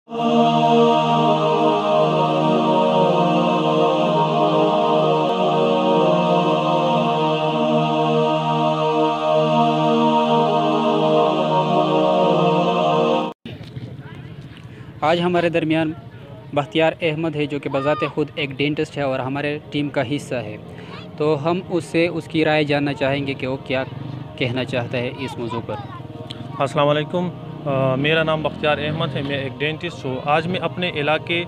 आज हमारे दरमियान बख्तियार अहमद है, जो कि बज़ाते ख़ुद एक डेंटिस्ट है और हमारे टीम का हिस्सा है। तो हम उससे उसकी राय जानना चाहेंगे कि वो क्या कहना चाहता है इस मौजू पर। अस्सलाम वालेकुम, मेरा नाम बख्तियार अहमद है, मैं एक डेंटिस्ट हूँ। आज मैं अपने इलाके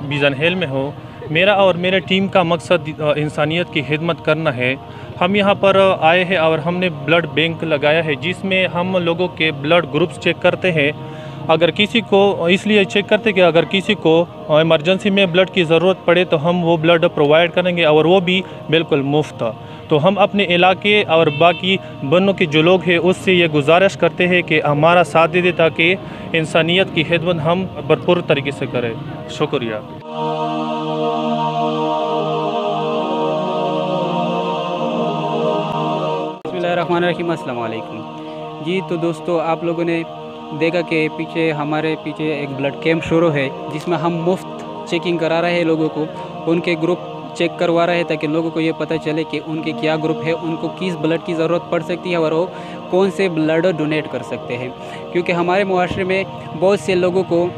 बीजन हिल में हूँ। मेरा और मेरे टीम का मकसद इंसानियत की खिदमत करना है। हम यहाँ पर आए हैं और हमने ब्लड बैंक लगाया है, जिसमें हम लोगों के ब्लड ग्रुप्स चेक करते हैं। अगर किसी को इसलिए चेक करते कि अगर किसी को इमरजेंसी में ब्लड की ज़रूरत पड़े तो हम वो ब्लड प्रोवाइड करेंगे, और वो भी बिल्कुल मुफ्त। तो हम अपने इलाके और बाकी बनों के जो लोग हैं उससे ये गुजारिश करते हैं कि हमारा साथ दे दे, ताकि इंसानियत की खिदमत हम भरपूर तरीके से करें। शुक्रिया। बिस्मिल्लाहिर्रहमानिर्रहीम। अस्सलाम वालेकुम जी। तो दोस्तों, आप लोगों ने देखा कि हमारे पीछे एक ब्लड कैंप शुरू है, जिसमें हम मुफ्त चेकिंग करा रहे हैं लोगों को, उनके ग्रुप चेक करवा रहे हैं, ताकि लोगों को ये पता चले कि उनके क्या ग्रुप है, उनको किस ब्लड की ज़रूरत पड़ सकती है और वो कौन से ब्लड डोनेट कर सकते हैं। क्योंकि हमारे मुआशरे में बहुत से लोगों को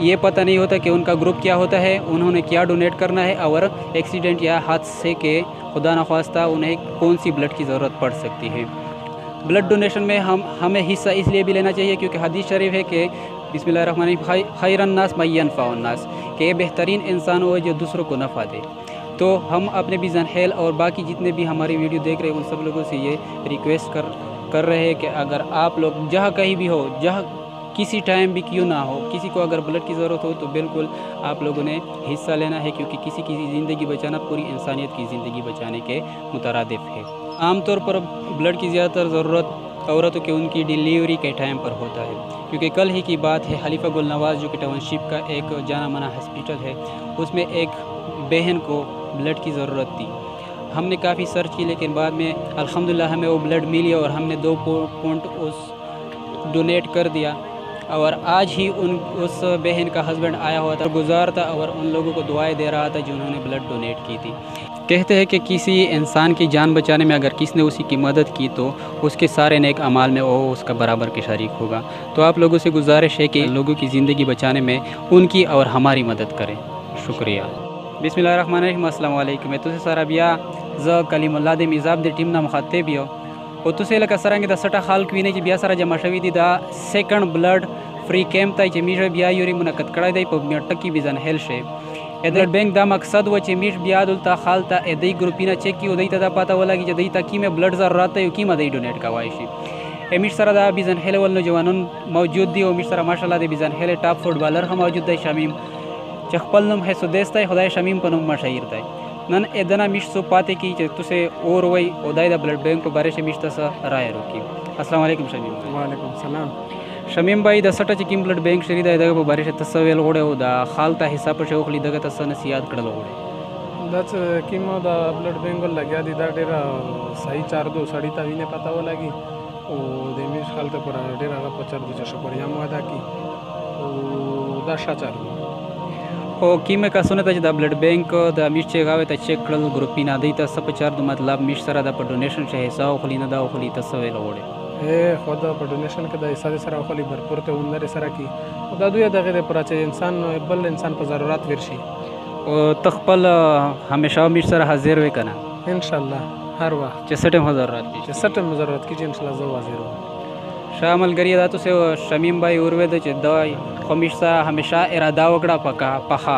ये पता नहीं होता कि उनका ग्रुप क्या होता है, उन्होंने क्या डोनेट करना है, और एक्सीडेंट या हादसे के खुदा न खास्ता उन्हें कौन सी ब्लड की ज़रूरत पड़ सकती है। ब्लड डोनेशन में हमें हिस्सा इसलिए भी लेना चाहिए क्योंकि हदीस शरीफ है कि बिस्मिल्लाहिर्रहमानिर्रहीम, खैरुन नास मन यनफ़उन नास, कि बेहतरीन इंसान हो जो दूसरों को नफ़ा दे। तो हम अपने बीजन हेल और बाकी जितने भी हमारी वीडियो देख रहे हैं उन सब लोगों से ये रिक्वेस्ट कर रहे हैं कि अगर आप लोग जहाँ कहीं भी हो, जहाँ किसी टाइम भी क्यों ना हो, किसी को अगर ब्लड की ज़रूरत हो तो बिल्कुल आप लोगों ने हिस्सा लेना है, क्योंकि किसी की ज़िंदगी बचाना पूरी इंसानियत की ज़िंदगी बचाने के मुतरादिफ है। आमतौर पर ब्लड की ज़्यादातर ज़रूरत औरतों के उनकी डिलीवरी के टाइम पर होता है, क्योंकि कल ही की बात है, खलीफा गुल नवाज़ जो कि टाउनशिप का एक जाना माना हॉस्पिटल है, उसमें एक बहन को ब्लड की ज़रूरत थी। हमने काफ़ी सर्च की, लेकिन बाद में अल्हम्दुलिल्लाह हमें वो ब्लड मिली और हमने 2 पॉइंट उस डोनेट कर दिया। और आज ही उस बहन का हस्बैंड आया हुआ था, गुजार था, और उन लोगों को दुआएं दे रहा था जिन्होंने ब्लड डोनेट की थी। कहते हैं कि किसी इंसान की जान बचाने में अगर किसी ने उसी की मदद की तो उसके सारे नेक अमाल में वो उसका बराबर के शरीक होगा। तो आप लोगों से गुजारिश है कि लोगों की ज़िंदगी बचाने में उनकी और हमारी मदद करें। शुक्रिया। बिस्मिल्लाहिर्रहमानिर्रहीम। अस्सलाम वालेकुम। मैं तुझे सारा बिया ज कलीमुल्लाह दे मिजाब दे टीम ना मुखातिब यो और तुझे लगा सरांगे द सटा हाल क्वीने जी बिया सारा जमा शवी दी दा सेकंड ब्लड फ्री कैंप ताई जे मीज बिया यूरी मुनक्कद कड़ा दई प टक्की बिजन हेल शे एदर बैंक दा मकसद व चे मीज बिया दुलता खालता एदई ग्रुपिना चेक की उदई ता पता वाला की जदई ताकि में ब्लड ज़रूरत है की मदई डोनेट का वाइशी एमिश सरा दा बिजन हेल वल नौजवानन मौजूद दी ओमिश सरा माशाल्लाह दे बिजन हेल टॉप फुटबॉलर हम मौजूद है शमीम चखपलनम है सुदेस्ता खुदाई शमीम पनुम मशहूर था नन एदना मिश सो पाते की तुसे और वही उदाई दा ब्लड बैंक को बारे से मिश तसा राय रोकी। अस्सलाम वालेकुम शमीम। वालेकुम सलाम। शमीम भाई द सटा चिकिम ब्लड बैंक शरीदा इदगा को बारे से तसवेल ओडे उदा खालता हिसाब से ओखली दगा तस नसियात कडल ओडे दच किमो दा ब्लड बैंक लग्या दी दा डेरा सही 4-2 साड़ी तावीने पता हो लगी ओ देमिश खालता पर डेरा का पचर दो जशो पर याम वादा की ओ दाशा चालू ओ कीमे का सुने ता ब्लड बैंक द मिश्चे गावे ता चेक कडल ग्रुपिना दी ता सब चार दो मतलब मिश सरा दा पर डोनेशन से हिसाब ओखली ना दा ओखली तसवेल ओडे ए खुदा पर डोनेशन के दा हिसाब सरा ओखली भरपूर ते उंदर सरा की खुदा दुया दगे दे पर इंसान बल इंसान पर जरूरत विरशी ओ तखपल हमेशा मिश सरा हाजिर वे कना इंशाल्लाह हर वक्त 66 में ज़रूरत की इंशाल्लाह जो हाजिर हो शामिल करिए दा तो से शमीम भाई उर्वेद चे दाई हमेशा इरादा वगड़ा पका पखा